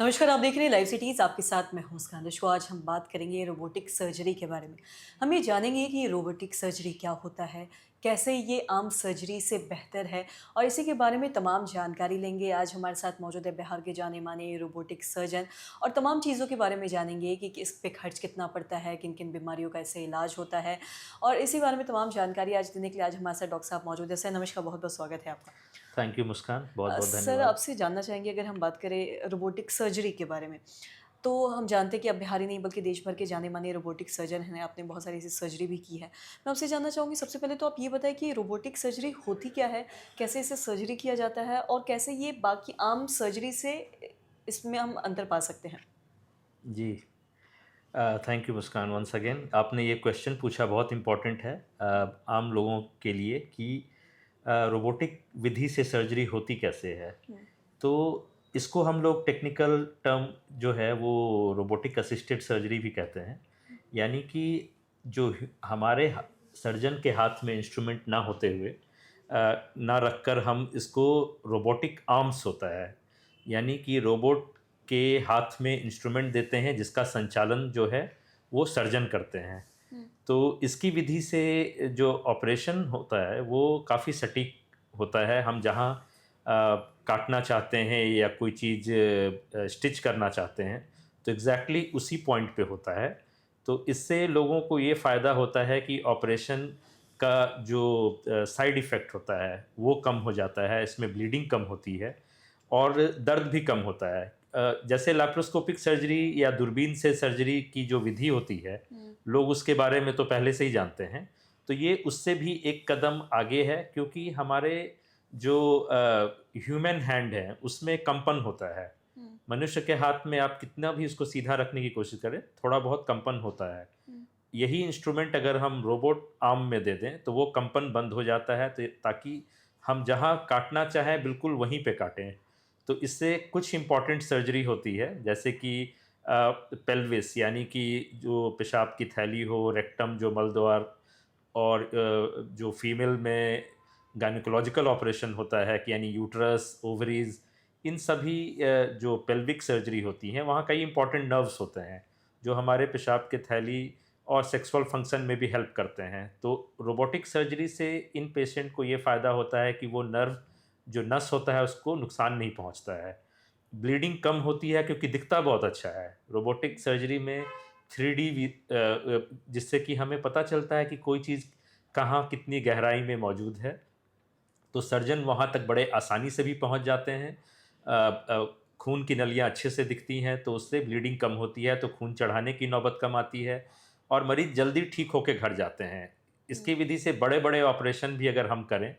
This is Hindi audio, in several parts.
नमस्कार, आप देख रहे हैं लाइव सिटीज़। आपके साथ मैं हूं मुस्कान। दोस्तों, आज हम बात करेंगे रोबोटिक सर्जरी के बारे में। हम ये जानेंगे कि रोबोटिक सर्जरी क्या होता है, कैसे ये आम सर्जरी से बेहतर है और इसी के बारे में तमाम जानकारी लेंगे। आज हमारे साथ मौजूद है बिहार के जाने-माने रोबोटिक सर्जन और तमाम चीज़ों के बारे में जानेंगे कि इस पे खर्च कितना पड़ता है, किन-किन बीमारियों का इससे इलाज होता है और इसी बारे में तमाम जानकारी आज देने के लिए आज हमारे साथ डॉक्टर साहब मौजूद हैं। सर नमस्कार, बहुत-बहुत स्वागत है आपका। थैंक यू मुस्कान, बहुत-बहुत सर धन्यवाद। आपसे जानना चाहेंगे अगर हम बात करें रोबोटिक सर्जरी के बारे में, तो हम जानते हैं कि आप बिहार ही नहीं बल्कि देश भर के जाने-माने रोबोटिक सर्जन हैं, आपने बहुत सारी ऐसी सर्जरी भी की है। मैं आपसे जानना चाहूँगी सबसे पहले तो आप ये बताएँ कि रोबोटिक सर्जरी होती क्या है? कैसे इसे सर्जरी किया जाता है और कैसे ये बाकी आम सर्जरी से इसमें हम अंतर पा सकते हैं? जी, thank you Muskan once again. आपने ये क्वेश्चन पूछा बहुत इम्पोर्टेंट है आम लोगों के लिए कि रोबोटिक विधि से सर्जरी होती कैसे है। हुँ, तो इसको हम लोग टेक्निकल टर्म जो है वो रोबोटिक असिस्टेड सर्जरी भी कहते हैं। यानी कि जो हमारे सर्जन के हाथ में इंस्ट्रूमेंट ना होते हुए ना रखकर हम इसको रोबोटिक आर्म्स होता है, यानी कि रोबोट के हाथ में इंस्ट्रूमेंट देते हैं जिसका संचालन जो है वो सर्जन करते हैं। हुँ, तो इसकी विधि से जो ऑपरेशन होता है वो काफ़ी सटीक होता है। हम जहाँ काटना चाहते हैं या कोई चीज़ स्टिच करना चाहते हैं तो एग्ज़ैक्टली उसी पॉइंट पे होता है। तो इससे लोगों को ये फ़ायदा होता है कि ऑपरेशन का जो साइड इफ़ेक्ट होता है वो कम हो जाता है, इसमें ब्लीडिंग कम होती है और दर्द भी कम होता है। जैसे लैप्रोस्कोपिक सर्जरी या दूरबीन से सर्जरी की जो विधि होती है, हुँ, लोग उसके बारे में तो पहले से ही जानते हैं। तो ये उससे भी एक कदम आगे है क्योंकि हमारे जो ह्यूमन हैंड है, उसमें कंपन होता है। हुँ, मनुष्य के हाथ में आप कितना भी उसको सीधा रखने की कोशिश करें, थोड़ा बहुत कंपन होता है। हुँ, यही इंस्ट्रूमेंट अगर हम रोबोट आर्म में दे दें, तो वो कंपन बंद हो जाता है तो ताकि हम जहाँ काटना चाहें बिल्कुल वहीं पे काटें। तो इससे कुछ इम्पॉर्टेंट सर्जरी होती है जैसे कि पेल्विस यानी कि जो पेशाब की थैली हो, रेक्टम जो मलद्वार और जो फीमेल में गायनेकोलॉजिकल ऑपरेशन होता है कि यानी यूट्रस, ओवरीज़ इन सभी जो पेल्विक सर्जरी होती हैं, वहाँ कई इंपॉर्टेंट नर्व्स होते हैं, जो हमारे पेशाब की थैली और सेक्सुअल फंक्शन में भी हेल्प करते हैं। तो रोबोटिक सर्जरी से इन पेशेंट को ये फ़ायदा होता है कि वो नर्व जो नस होता है उसको नुकसान नहीं पहुँचता है। ब्लीडिंग कम होती है क्योंकि दिखता बहुत अच्छा है। रोबोटिक सर्जरी में 3D जिससे कि हमें पता चलता है कि कोई चीज़ कहाँ कितनी गहराई में मौजूद है। तो सर्जन वहाँ तक बड़े आसानी से भी पहुँच जाते हैं। खून की नलियाँ अच्छे से दिखती हैं तो उससे ब्लीडिंग कम होती है, तो खून चढ़ाने की नौबत कम आती है और मरीज़ जल्दी ठीक होके घर जाते हैं। हुँ, इसकी विधि से बड़े-बड़े ऑपरेशन भी अगर हम करें,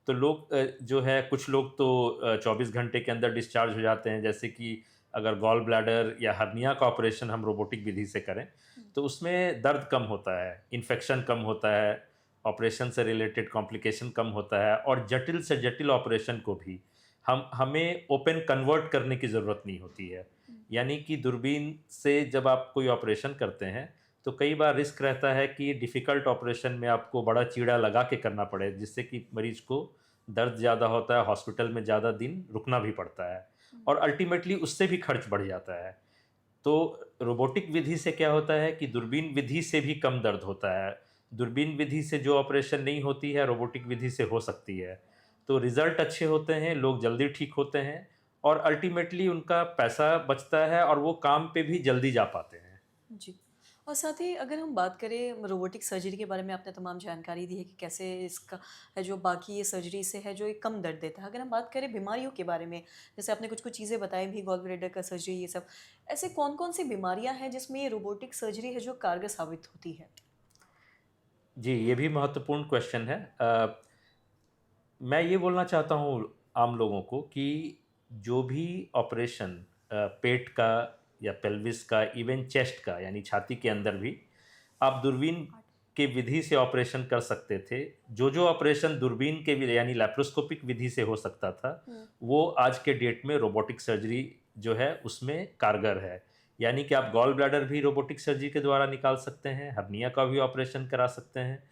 तो लोग जो है कुछ लोग तो 24 घंटे के अंदर डिस्चार्ज हो जाते हैं। जैसे कि अगर गॉल ब्लैडर या हर्निया का ऑपरेशन हम रोबोटिक विधि से करें, हुँ, तो उसमें दर्द कम होता है, इन्फेक्शन कम होता है, ऑपरेशन से रिलेटेड कॉम्प्लिकेशन कम होता है और जटिल से जटिल ऑपरेशन को भी हमें ओपन कन्वर्ट करने की ज़रूरत नहीं होती है। हुँ, यानी कि दूरबीन से जब आप कोई ऑपरेशन करते हैं, तो कई बार रिस्क रहता है कि डिफ़िकल्ट ऑपरेशन में आपको बड़ा चीरा लगा के करना पड़े, जिससे कि मरीज़ को दर्द ज़्यादा होता है, हॉस्पिटल में ज़्यादा दिन रुकना भी पड़ता है हुँ, और अल्टीमेटली उससे भी खर्च बढ़ जाता है। तो रोबोटिक विधि से क्या होता है कि दूरबीन विधि से भी कम दर्द होता है। दूरबीन विधि से जो ऑपरेशन नहीं होती है, रोबोटिक विधि से हो सकती है। तो रिज़ल्ट अच्छे होते हैं, लोग जल्दी ठीक होते हैं और अल्टीमेटली उनका पैसा बचता है और वो काम पे भी जल्दी जा पाते हैं। जी। और साथ ही अगर हम बात करें रोबोटिक सर्जरी के बारे में आपने तमाम जानकारी दी है कि कैसे इसका है जो बाकी ये सर्जरी से है जो एक कम दर्द देता है। अगर हम बात करें बीमारियों के बारे में, जैसे आपने कुछ-कुछ चीज़ें बताई भी गॉल ब्लैडर का सर्जरी ये सब। ऐसे कौन-कौन सी बीमारियाँ हैं जिसमें ये रोबोटिक सर्जरी है जो कारगर साबित होती है? जी, ये भी महत्वपूर्ण क्वेश्चन है। मैं ये बोलना चाहता हूँ आम लोगों को कि जो भी ऑपरेशन पेट का या पेल्विस का, इवन चेस्ट का यानी छाती के अंदर भी आप दूरबीन के विधि से ऑपरेशन कर सकते थे। जो ऑपरेशन दूरबीन के वि यानी लैप्रोस्कोपिक विधि से हो सकता था, हुँ, वो आज के डेट में रोबोटिक सर्जरी जो है उसमें कारगर है। यानी कि आप गॉल ब्लैडर भी रोबोटिक सर्जरी के द्वारा निकाल सकते हैं, हर्निया का भी ऑपरेशन करा सकते हैं।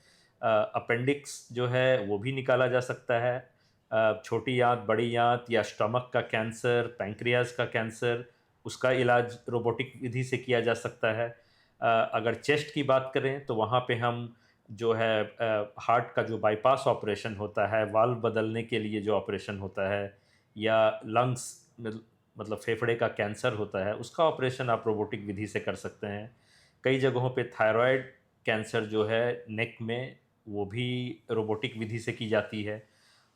अपेंडिक्स जो है वो भी निकाला जा सकता है। छोटी आँत, बड़ी आँत या स्टमक का कैंसर, पैंक्रियाज़ का कैंसर, उसका इलाज रोबोटिक विधि से किया जा सकता है। अगर चेस्ट की बात करें तो वहाँ पे हम जो है हार्ट का जो बाईपास ऑपरेशन होता है, वाल्व बदलने के लिए जो ऑपरेशन होता है, या लंग्स मतलब फेफड़े का कैंसर होता है, उसका ऑपरेशन आप रोबोटिक विधि से कर सकते हैं। कई जगहों पे थायराइड कैंसर जो है नेक में, वो भी रोबोटिक विधि से की जाती है।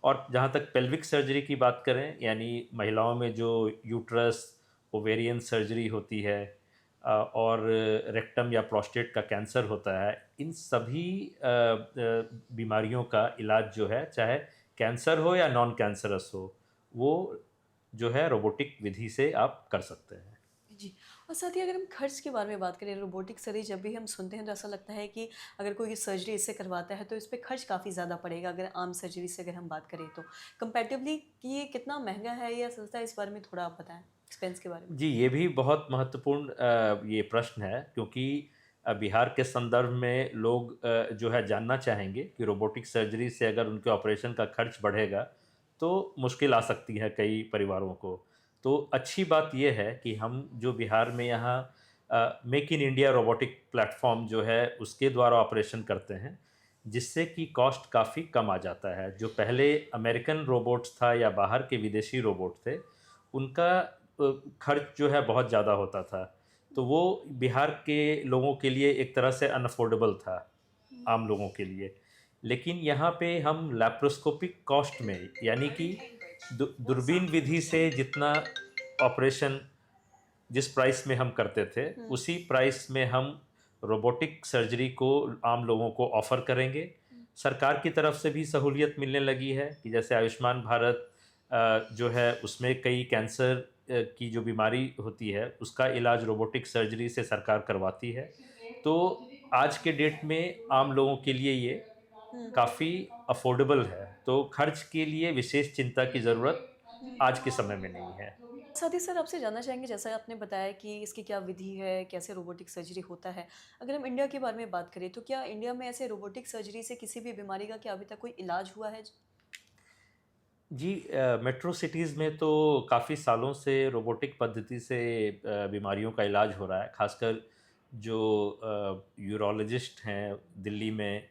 और जहाँ तक पेल्विक सर्जरी की बात करें, यानी महिलाओं में जो यूट्रस, ओवेरियन सर्जरी होती है, और रेक्टम या प्रोस्टेट का कैंसर होता है, इन सभी बीमारियों का इलाज जो है, चाहे कैंसर हो या नॉन कैंसरस हो, वो जो है रोबोटिक विधि से आप कर सकते हैं। जी। और साथ ही अगर हम खर्च के बारे में बात करें, रोबोटिक सर्जरी जब भी हम सुनते हैं तो ऐसा लगता है कि अगर कोई सर्जरी इससे करवाता है तो इस पे खर्च काफ़ी ज़्यादा पड़ेगा, अगर आम सर्जरी से अगर हम बात करें तो। कंपैरेटिवली कि ये कितना महँगा है या सस्ता है, इस बारे में थोड़ा आप बताएँ, एक्सपेंस के बारे में? जी, ये भी बहुत महत्वपूर्ण ये प्रश्न है, क्योंकि बिहार के संदर्भ में लोग जो है जानना चाहेंगे कि रोबोटिक सर्जरी से अगर उनके ऑपरेशन का खर्च बढ़ेगा, तो मुश्किल आ सकती है कई परिवारों को। तो अच्छी बात ये है कि हम जो बिहार में यहाँ make in India robotic platform जो है, उसके द्वारा ऑपरेशन करते हैं, जिससे कि कॉस्ट काफ़ी कम आ जाता है। जो पहले अमेरिकन रोबोट्स था या बाहर के विदेशी रोबोट थे, उनका खर्च जो है बहुत ज़्यादा होता था। तो वो बिहार के लोगों के लिए एक तरह से अनअफ़ोर्डेबल था, आम लोगों के लिए। लेकिन यहाँ पे हम लैप्रोस्कोपिक कॉस्ट में, यानी कि दूरबीन विधि से जितना ऑपरेशन जिस प्राइस में हम करते थे, हुँ, उसी प्राइस में हम रोबोटिक सर्जरी को आम लोगों को ऑफ़र करेंगे। हुँ। सरकार की तरफ से भी सहूलियत मिलने लगी है कि जैसे आयुष्मान भारत जो है, उसमें कई कैंसर की जो बीमारी होती है, उसका इलाज रोबोटिक सर्जरी से सरकार करवाती है। तो आज के डेट में आम लोगों के लिए ये हुँ, काफ़ी अफ़ोर्डेबल है, तो खर्च के लिए विशेष चिंता की ज़रूरत हुँ। आज के समय में नहीं है। साथ ही सर आपसे जानना चाहेंगे, जैसा आपने बताया कि इसकी क्या विधि है, कैसे रोबोटिक सर्जरी होता है। अगर हम इंडिया के बारे में बात करें तो क्या इंडिया में ऐसे रोबोटिक सर्जरी से किसी भी बीमारी का क्या अभी तक कोई इलाज हुआ है? जी, मेट्रो सिटीज़ में तो काफ़ी सालों से रोबोटिक पद्धति से बीमारियों का इलाज हो रहा है। ख़ासकर जो यूरोलॉजिस्ट हैं दिल्ली में,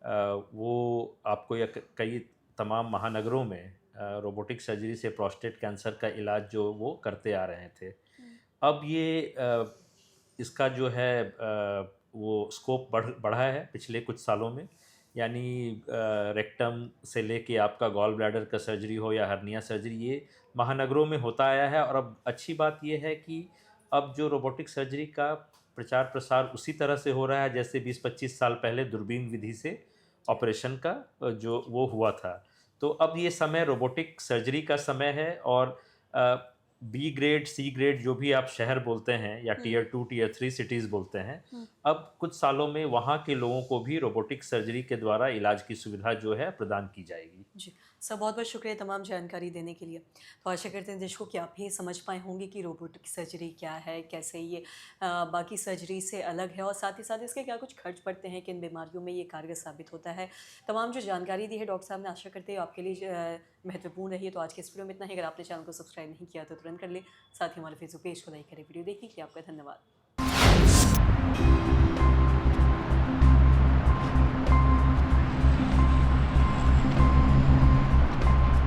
वो आपको या कई तमाम महानगरों में रोबोटिक सर्जरी से प्रोस्टेट कैंसर का इलाज जो वो करते आ रहे थे। हुँ, अब ये इसका जो है वो स्कोप बढ़ा है पिछले कुछ सालों में। यानी रेक्टम से लेके आपका गॉल ब्लैडर का सर्जरी हो या हर्निया सर्जरी, ये महानगरों में होता आया है। और अब अच्छी बात ये है कि अब जो रोबोटिक सर्जरी का प्रचार प्रसार उसी तरह से हो रहा है जैसे 20-25 साल पहले दूरबीन विधि से ऑपरेशन का जो वो हुआ था। तो अब ये समय रोबोटिक सर्जरी का समय है। और बी ग्रेड, सी ग्रेड जो भी आप शहर बोलते हैं, या हुँ, टियर 2, टियर 3 सिटीज़ बोलते हैं, हुँ। अब कुछ सालों में वहाँ के लोगों को भी रोबोटिक सर्जरी के द्वारा इलाज की सुविधा जो है प्रदान की जाएगी। जी, सर बहुत-बहुत शुक्रिया तमाम जानकारी देने के लिए। तो आशा करते हैं दर्शकों कि आप भी समझ पाए होंगे कि रोबोटिक सर्जरी क्या है, कैसे ये बाकी सर्जरी से अलग है और साथ ही साथ इसके क्या कुछ खर्च पड़ते हैं, किन बीमारियों में ये कारगर साबित होता है। तमाम जो जानकारी दी है डॉक्टर साहब ने, आशा करते हैं आपके लिए महत्वपूर्ण रही है। तो आज के इस वीडियो में इतना ही। अगर आपने चैनल को सब्सक्राइब नहीं किया तो तुरंत कर लें। साथ ही हमारे फेसबुक पेज को लाइक करें। वीडियो देखने के लिए आपका धन्यवाद।